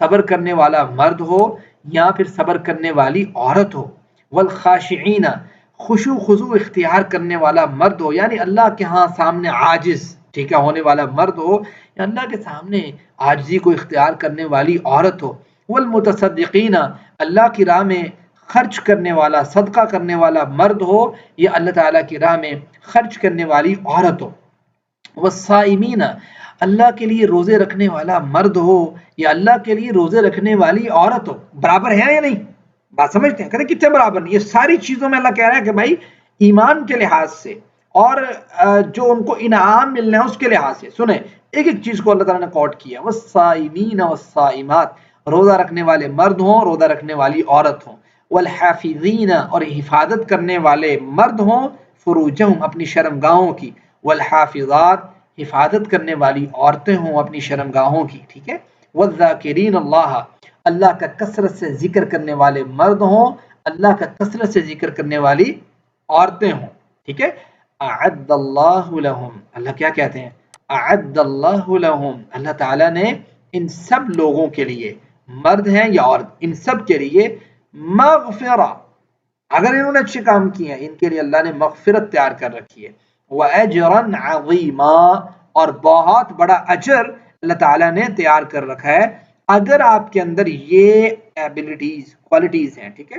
صبر کرنے والا مرد ہو یا پھر صبر کرنے والی عورت ہو. والخاشعین، خشوع خضوع اختیار کرنے والا مرد ہو، یعنی اللہ کے ہاں سامنے عاجز، ٹھیک ہے، ہونے والا مرد ہو یا اللہ کے سامنے عاجزی کو اختیار کرنے والی عورت ہو. والمتصدقین، اللہ کی راہ میں خرچ کرنے والا، صدقہ کرنے والا مرد ہو یا اللہ تعالیٰ کی راہ میں خرچ کرنے والی عورت ہو. والصائمین، اللہ کے لیے روزے رکھنے والا مرد ہو یا اللہ کے لیے روزے رکھنے والی عورت ہو. برابر ہے یا نہیں؟ بات سمجھتے ہیں، کہتے کتنے برابر نہیں. یہ ساری چیزوں میں اللہ کہہ رہا ہے کہ بھائی ایمان کے لحاظ سے اور جو ان کو انعام ملنا ہے اس کے لحاظ سے. سنیں ایک ایک چیز کو اللہ تعالیٰ نے کوٹ کیا. والصائمین والصائمات، روزہ رکھنے والے مرد ہوں، روزہ رکھنے والی عورت ہوں. والحافظین، اور حفاظت کرنے والے مرد ہوں، فروجہم، اپنی شرمگاہوں کی. والحافظات، حفاظت کرنے والی عورتیں ہوں اپنی شرمگاہوں کی. ٹھیک ہے. والذاکرین اللہ، اللہ کا کثرت سے ذکر کرنے والے مرد ہوں، اللہ کا کثرت سے ذکر کرنے والی عورتیں ہوں. ٹھیک ہے. اعد اللہ لہم، اللہ کیا کہتے ہیں؟ اعد اللہ لہم، اللہ تعالیٰ نے ان سب لوگوں کے لیے، مرد ہیں یا عورت، ان سب کے لیے مغفرہ، اگر انہوں نے اچھے کام کیے ہیں ان کے لیے اللہ نے مغفرت تیار کر رکھی ہے. وَأَجْرًا عَظِيمًا، اور بہت بڑا اجر اللہ تعالیٰ نے تیار کر رکھا ہے اگر آپ کے اندر یہ ایبلٹیز، کوالٹیز ہیں. ٹھیک ہے.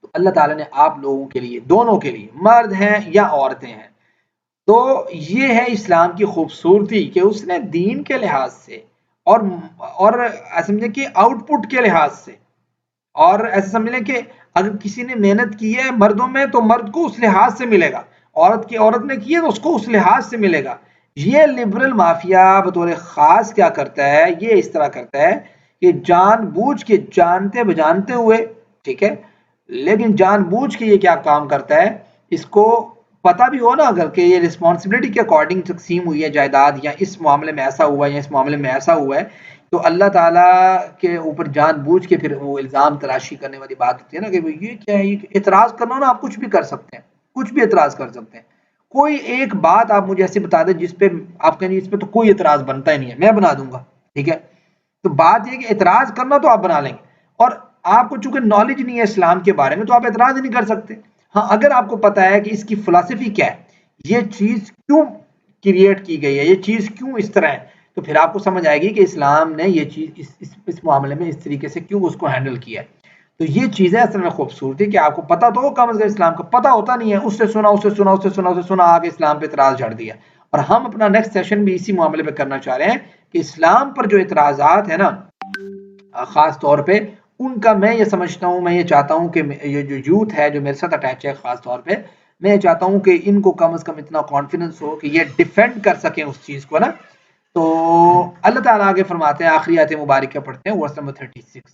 تو اللہ تعالیٰ نے آپ لوگوں کے لیے، دونوں کے لیے، مرد ہیں یا عورتیں ہیں. تو یہ ہے اسلام کی خوبصورتی کہ اس نے دین کے لحاظ سے اور سمجھیں کہ آؤٹ پٹ کے لحاظ سے، اور ایسا سمجھ لیں کہ اگر کسی نے محنت کی ہے مردوں میں تو مرد کو اس لحاظ سے ملے گا، عورت نے کی ہے تو اس کو اس لحاظ سے ملے گا. یہ لبرل مافیا بطور خاص کیا کرتا ہے، یہ اس طرح کرتا ہے کہ جان بوجھ کے، جانتے بجانتے ہوئے، ٹھیک ہے، لیکن جان بوجھ کے یہ کیا کام کرتا ہے، اس کو پتہ بھی ہو نا اگر کہ یہ رسپانسبلٹی کے اکارڈنگ تقسیم ہوئی ہے جائیداد، یا اس معاملے میں ایسا ہوا ہے یا اس معاملے میں ایسا ہوا ہے، تو اللہ تعالیٰ کے اوپر جان بوجھ کے پھر وہ الزام تراشی کرنے والی بات ہوتی ہے نا کہ یہ کیا ہے. یہ اعتراض کرنا ہو نا، آپ کچھ بھی کر سکتے ہیں، کچھ بھی اعتراض کر سکتے ہیں. کوئی ایک بات آپ مجھے ایسی بتا دیں جس پہ آپ کہیں اس پہ تو کوئی اعتراض بنتا ہی نہیں ہے، میں بنا دوں گا. ٹھیک ہے. تو بات یہ کہ اعتراض کرنا تو آپ بنا لیں گے، اور آپ کو چونکہ نالج نہیں ہے اسلام کے بارے میں تو آپ اعتراض ہی نہیں کر سکتے. ہاں اگر آپ کو پتا ہے کہ اس کی فلسفی کیا ہے، یہ چیز کیوں کریٹ کی گئی ہے، یہ چیز کیوں اس طرح ہے، تو پھر آپ کو سمجھ آئے گی کہ اسلام نے یہ چیز اس معاملے میں اس طریقے سے کیوں اس کو ہینڈل کیا ہے. تو یہ چیز ہے اصل میں خوبصورتی کہ آپ کو پتا تو ہو، کم از کم اسلام کا پتا ہوتا نہیں ہے، اس سے سنا آگے اسلام پہ اعتراض جھڑ دیا. اور ہم اپنا نیکسٹ سیشن بھی اسی معاملے پہ کرنا چاہ رہے ہیں کہ اسلام پر جو اعتراضات ہیں نا خاص طور پہ ان کا، میں یہ سمجھتا ہوں، میں یہ چاہتا ہوں کہ یہ جو یوتھ ہے جو میرے ساتھ اٹیچ ہے خاص طور پہ، میں چاہتا ہوں کہ ان کو کم از کم اتنا کانفیڈنس ہو کہ یہ ڈیفینڈ کر سکیں اس چیز کو نا. تو اللہ تعالیٰ آگے فرماتے ہیں، آخری آیت مبارکہ پڑھتے ہیں، ورس نمبر 36،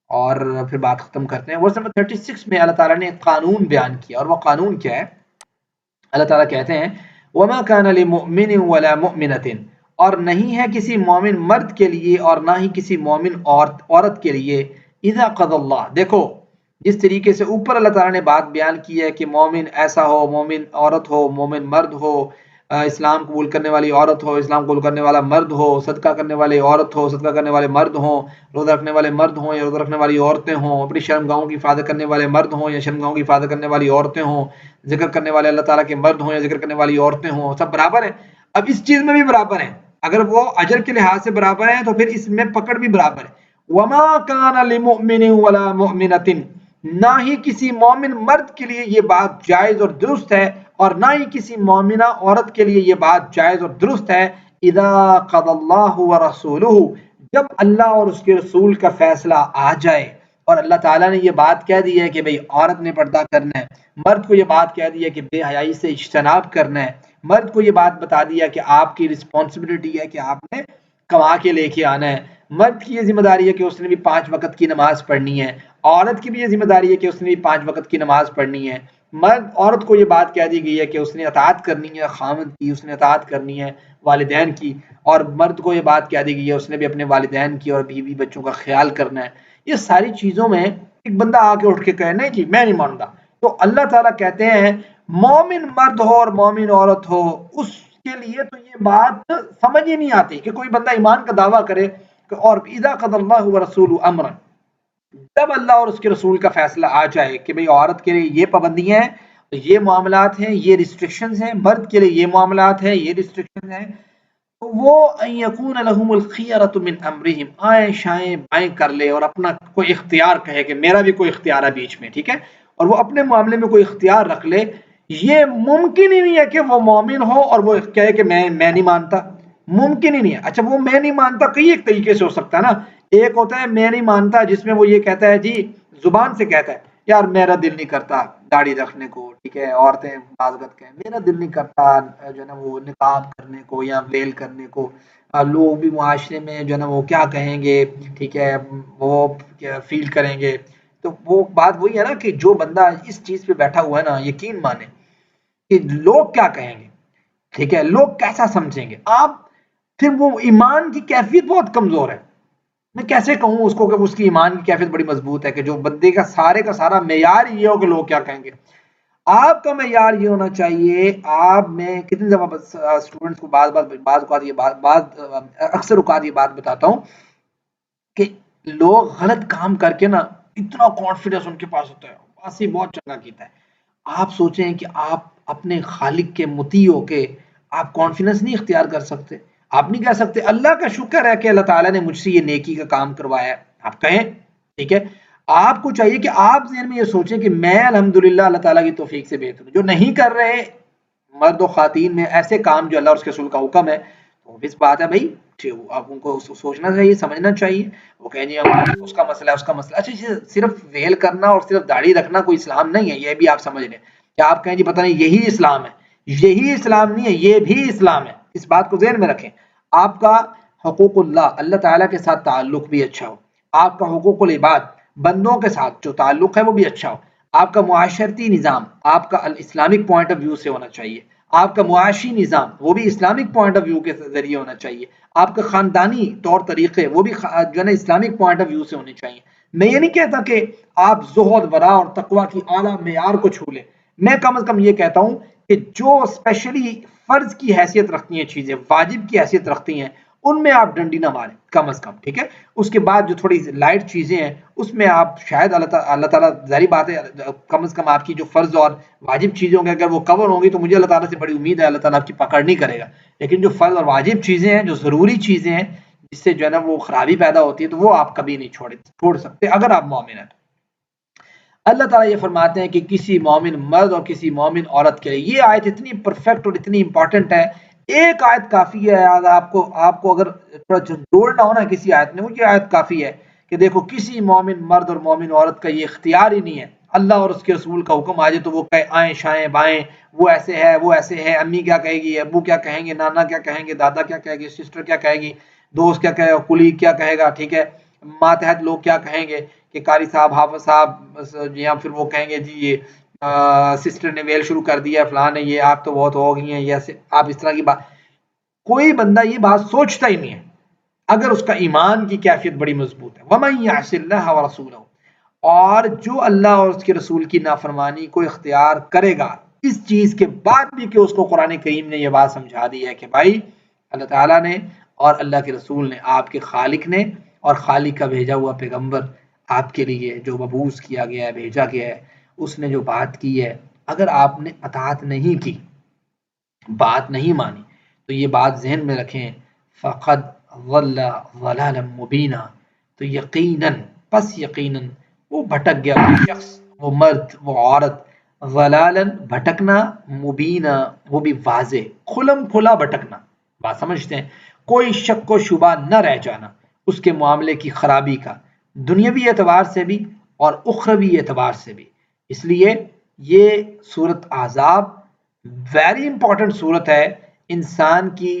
اور پھر بات ختم کرتے ہیں. ورس نمبر 36 میں اللہ تعالیٰ نے ایک قانون بیان کیا، اور وہ قانون کیا ہے؟ اللہ تعالیٰ کہتے ہیں وَمَا كَانَ لِمُؤْمِنٍ وَلَا مُؤْمِنَةٍ، اور نہیں ہے کسی مومن مرد کے لیے اور نہ ہی کسی مومن عورت کے لیے، اذا قضى اللہ، دیکھو جس طریقے سے اوپر اللہ تعالیٰ نے بات بیان کی ہے کہ مومن ایسا ہو، مومن عورت ہو، مومن مرد ہو، اسلام قبول کرنے والی عورت ہو، اسلام قبول کرنے والا مرد ہو، صدقہ کرنے والی عورت ہو، صدقہ کرنے والے مرد ہوں، روزہ رکھنے والے مرد ہوں یا روزہ رکھنے والی عورتیں ہوں، اپنی شرمگاہوں کی حفاظت کرنے والے مرد ہوں یا شرمگاہوں کی حفاظت کرنے والی عورتیں ہوں، ذکر کرنے والے اللہ تعالیٰ کے مرد ہوں یا ذکر کرنے والی عورتیں ہوں، سب برابر ہیں. اب اس چیز میں بھی برابر ہیں، اگر وہ اجر کے لحاظ سے برابر ہیں تو پھر اس میں پکڑ بھی برابر ہے. وَمَا كَانَ لِمُؤْمِنٍ وَلَا مُؤْمِنَةٍ، نہ ہی کسی مومن مرد کے لیے یہ بات جائز اور درست ہے، اور نہ ہی کسی مومنہ عورت کے لیے یہ بات جائز اور درست ہے، اذا قضى اللہ ورسولہ، جب اللہ اور اس کے رسول کا فیصلہ آ جائے. اور اللہ تعالیٰ نے یہ بات کہہ دی ہے کہ بھئی عورت نے پردہ کرنا ہے، مرد کو یہ بات کہہ دی ہے کہ بے حیائی سے اجتناب کرنا ہے، مرد کو یہ بات بتا دیا کہ آپ کی رسپانسبلٹی ہے کہ آپ نے کما کے لے کے آنا ہے، مرد کی یہ ذمہ داری ہے کہ اس نے بھی 5 وقت کی نماز پڑھنی ہے، عورت کی بھی یہ ذمہ داری ہے کہ اس نے بھی 5 وقت کی نماز پڑھنی ہے. عورت کو یہ بات کہہ دی گئی ہے کہ اس نے اطاعت کرنی ہے خاوند کی، اس نے اطاعت کرنی ہے والدین کی، اور مرد کو یہ بات کہہ دی گئی ہے اس نے بھی اپنے والدین کی اور بیوی بچوں کا خیال کرنا ہے. یہ ساری چیزوں میں ایک بندہ آ کے اٹھ کے کہے نہیں جی میں نہیں مانتا، تو اللہ تعالیٰ کہتے ہیں مومن مرد ہو اور مومن عورت ہو اس کے لیے تو یہ بات سمجھ ہی نہیں آتی کہ کوئی بندہ ایمان کا دعویٰ کرے. اور اذا قضى اللہ ورسولہ امرا، جب اللہ اور اس کے رسول کا فیصلہ آ جائے کہ بھئی عورت کے لیے یہ پابندیاں ہیں، یہ معاملات ہیں، یہ ریسٹرکشنز ہیں، مرد کے لیے یہ معاملات ہیں، یہ ریسٹرکشنز ہیں، تو وہ ان یکون لهم الخیرۃ من امرہم، آئیں شائیں بائیں کر لے اور اپنا کوئی اختیار کہے کہ میرا بھی کوئی اختیار ہے بیچ میں. ٹھیک ہے. اور وہ اپنے معاملے میں کوئی اختیار رکھ لے. یہ ممکن ہی نہیں ہے کہ وہ مومن ہو اور وہ کہے کہ میں نہیں مانتا، ممکن ہی نہیں ہے. اچھا وہ میں نہیں مانتا کئی ایک طریقے سے ہو سکتا ہے نا. ایک ہوتا ہے میں نہیں مانتا جس میں وہ یہ کہتا ہے جی زبان سے کہتا ہے یار میرا دل نہیں کرتا داڑھی رکھنے کو، ٹھیک ہے، عورتیں بعض اوقات کہیں میرا دل نہیں کرتا جو ہے نا وہ نقاب کرنے کو یا ویل کرنے کو، لوگ بھی معاشرے میں جو ہے نا وہ کیا کہیں گے، ٹھیک ہے، وہ فیل کریں گے. تو وہ بات وہی ہے نا کہ جو بندہ اس چیز پہ بیٹھا ہوا ہے نا، یقین مانے کہ لوگ کیا کہیں گے، ٹھیک ہے، لوگ کیسا سمجھیں گے آپ، پھر وہ ایمان کی کیفیت بہت کمزور ہے. میں کیسے کہوں اس کو کہ اس کی ایمان کی کیفیت بڑی مضبوط ہے، کہ جو بندے کا سارا معیار یہ ہو کہ لوگ کیا کہیں گے. آپ کا معیار یہ ہونا چاہیے. آپ میں کتنی دفعہ اسٹوڈنٹس کو بعض اوقات اکثر اوقات یہ بات بتاتا ہوں کہ لوگ غلط کام کر کے نا اتنا کانفیڈنس ان کے پاس ہوتا ہے، واسی بہت چنگا کیتا ہے. آپ سوچیں کہ آپ اپنے خالق کے مطیع ہو کے آپ کانفیڈنس نہیں اختیار کر سکتے. آپ نہیں کہہ سکتے اللہ کا شکر ہے کہ اللہ تعالیٰ نے مجھ سے یہ نیکی کا کام کروایا ہے. آپ کہیں ٹھیک ہے. آپ کو چاہیے کہ آپ ذہن میں یہ سوچیں کہ میں الحمدللہ اللہ تعالیٰ کی توفیق سے بہتر ہوں. جو نہیں کر رہے مرد و خواتین میں ایسے کام جو اللہ اور اس کے رسول کا حکم ہے، تو اس بات ہے بھائی آپ ان کو سوچنا چاہیے، سمجھنا چاہیے. وہ کہیں جی اس کا مسئلہ ہے، اس کا مسئلہ. اچھا صرف ویل کرنا اور صرف داڑھی رکھنا کوئی اسلام نہیں ہے، یہ بھی آپ سمجھ لیں. کہ آپ کہیں جی پتہ نہیں یہی اسلام ہے، یہی اسلام نہیں ہے، یہ بھی اسلام ہے. اس بات کو ذہن میں رکھیں. آپ کا حقوق اللہ تعالیٰ کے ساتھ تعلق بھی اچھا ہو. آپ کا حقوق العباد بندوں کے ساتھ جو تعلق ہے وہ بھی اچھا ہو. آپ کا معاشرتی نظام آپ کا اسلامک پوائنٹ آف ویو سے ہونا چاہیے. آپ کا معاشی نظام وہ بھی اسلامک پوائنٹ آف ویو کے ذریعے ہونا چاہیے. آپ کا خاندانی طور طریقے وہ بھی جو ہے نا اسلامک پوائنٹ آف ویو سے ہونے چاہیے. میں یہ نہیں کہتا کہ آپ زہد ورع اور تقوی کی اعلیٰ معیار کو چھو لیں. میں کم از کم یہ کہتا ہوں کہ جو اسپیشلی فرض کی حیثیت رکھتی ہیں چیزیں، واجب کی حیثیت رکھتی ہیں، ان میں آپ ڈنڈی نہ ماریں کم از کم، ٹھیک ہے. اس کے بعد جو تھوڑی لائٹ چیزیں ہیں اس میں آپ شاید اللہ تعالیٰ ظاہری بات ہے کم از کم آپ کی جو فرض اور واجب چیزیں ہوں گے اگر وہ کور ہوں گی تو مجھے اللہ تعالیٰ سے بڑی امید ہے اللہ تعالیٰ آپ کی پکڑ نہیں کرے گا. لیکن جو فرض اور واجب چیزیں ہیں، جو ضروری چیزیں ہیں جس سے جو ہے نا وہ خرابی پیدا ہوتی ہے، تو وہ آپ کبھی نہیں چھوڑ سکتے اگر آپ مومن ہیں. اللہ تعالیٰ یہ فرماتے ہیں کہ کسی مومن مرد اور کسی مومن عورت کے لیے، یہ آیت اتنی پرفیکٹ اور اتنی امپورٹنٹ ہے. ایک آیت کافی ہے. اگر آپ کو اگر تھوڑا جوڑنا ہو نا کسی آیت میں، وہ یہ آیت کافی ہے کہ دیکھو کسی مومن مرد اور مومن عورت کا یہ اختیار ہی نہیں ہے. اللہ اور اس کے رسول کا حکم آ جائے تو وہ کہے آئیں شائیں بائیں، وہ ایسے ہے وہ ایسے ہے، امی کیا کہے گی، ابو کیا کہیں گے، نانا کیا کہیں گے، دادا کیا کہے گی، سسٹر کیا کہے گی، دوست کیا کہے گا، کلی کیا کہے گا، ٹھیک ہے، ماتحت لوگ کیا کہیں گے کہ قاری صاحب حافظ صاحب، یا پھر وہ کہیں گے جی یہ سسٹر نے ویل شروع کر دیا فلاں نے، یہ آپ تو بہت ہو گئی ہیں، یا آپ اس طرح کی بات. کوئی بندہ یہ بات سوچتا ہی نہیں ہے اگر اس کا ایمان کی کیفیت بڑی مضبوط ہے. وَمَن يَعْصِ اللَّهَ وَرَسُولَهُ، اور جو اللہ اور اس کے رسول کی نافرمانی کو اختیار کرے گا اس چیز کے بعد بھی کہ اس کو قرآن کریم نے یہ بات سمجھا دی ہے کہ بھائی اللہ تعالیٰ نے اور اللہ کے رسول نے، آپ کے خالق نے اور خالق کا بھیجا ہوا پیغمبر آپ کے لیے جو مبعوث کیا گیا ہے، بھیجا گیا ہے، اس نے جو بات کی ہے، اگر آپ نے اطاعت نہیں کی، بات نہیں مانی، تو یہ بات ذہن میں رکھیں فقد ضل ضلالا مبینہ، تو یقیناً وہ بھٹک گیا وہ شخص، وہ مرد، وہ عورت، ضلالاً بھٹکنا، مبینہ وہ بھی واضح کھلم کھلا بھٹکنا. بات سمجھتے ہیں؟ کوئی شک و شبہ نہ رہ جانا اس کے معاملے کی خرابی کا، دنیاوی اعتبار سے بھی اور اخروی اعتبار سے بھی. اس لیے یہ سورۃ احزاب ویری امپورٹنٹ صورت ہے انسان کی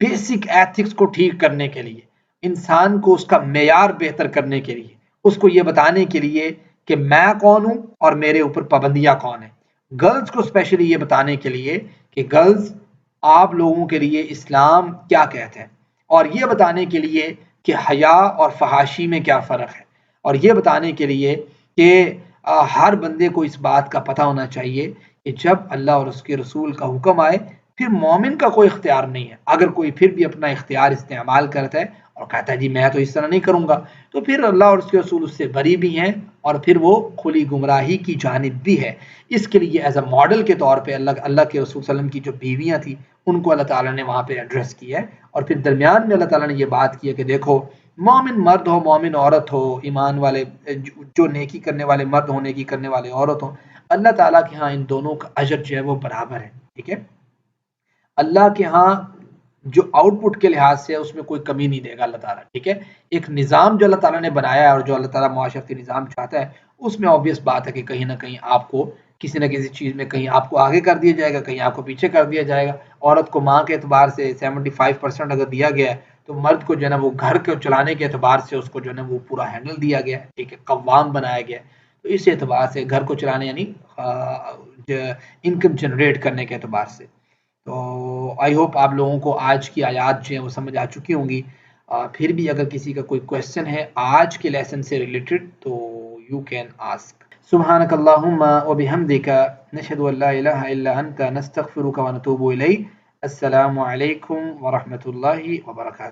بیسک ایتھکس کو ٹھیک کرنے کے لیے، انسان کو اس کا معیار بہتر کرنے کے لیے، اس کو یہ بتانے کے لیے کہ میں کون ہوں اور میرے اوپر پابندیاں کون ہیں. گرلز کو اسپیشلی یہ بتانے کے لیے کہ گرلز آپ لوگوں کے لیے اسلام کیا کہتے ہیں، اور یہ بتانے کے لیے کہ حیا اور فحاشی میں کیا فرق ہے، اور یہ بتانے کے لیے کہ ہر بندے کو اس بات کا پتہ ہونا چاہیے کہ جب اللہ اور اس کے رسول کا حکم آئے پھر مومن کا کوئی اختیار نہیں ہے. اگر کوئی پھر بھی اپنا اختیار استعمال کرتا ہے اور کہتا ہے جی میں تو اس طرح نہیں کروں گا، تو پھر اللہ اور اس کے رسول اس سے بری بھی ہیں اور پھر وہ کھلی گمراہی کی جانب بھی ہے. اس کے لیے ایز اے ماڈل کے طور پہ اللہ کے رسول صلی اللہ علیہ وسلم کی جو بیویاں تھیں ان کو اللہ تعالیٰ نے وہاں پہ ایڈریس کیا ہے، اور پھر درمیان میں اللہ تعالیٰ نے یہ بات کی ہے کہ دیکھو مومن مرد ہو، مومن عورت ہو، ایمان والے جو نیکی کرنے والے مرد ہو، نیکی کرنے والے عورت ہو، اللہ تعالیٰ کے ہاں ان دونوں کا اجر جو ہے وہ برابر ہے. ٹھیک ہے، اللہ کے ہاں جو آؤٹ پٹ کے لحاظ سے اس میں کوئی کمی نہیں دے گا اللہ تعالیٰ، ٹھیک ہے. ایک نظام جو اللہ تعالیٰ نے بنایا ہے اور جو اللہ تعالیٰ معاشرتی نظام چاہتا ہے، اس میں آبویس بات ہے کہ کہیں نہ کہیں آپ کو کسی نہ کسی چیز میں کہیں آپ کو آگے کر دیا جائے گا، کہیں آپ کو پیچھے کر دیا جائے گا. عورت کو ماں کے اعتبار سے 75% اگر دیا گیا ہے، تو مرد کو جو ہے نا وہ گھر کو چلانے کے اعتبار سے اس کو جو ہے نا وہ پورا ہینڈل دیا گیا ہے، ٹھیک ہے، قوام بنایا گیا ہے. تو اس اعتبار سے گھر کو چلانے یعنی انکم جنریٹ کرنے کے اعتبار سے. تو آئی ہوپ آپ لوگوں کو آج کی آیات جو ہیں وہ سمجھ آ چکی ہوں گی. پھر بھی اگر کسی کا کوئی کویشچن ہے آج کے لیسن سے ریلیٹڈ تو یو کین آسک. سبحانک اللہم و بحمدک نشہد ان لا الہ الا انت نستغفرک و نتوب الیک. السلام علیکم ورحمۃ اللہ وبرکاتہ.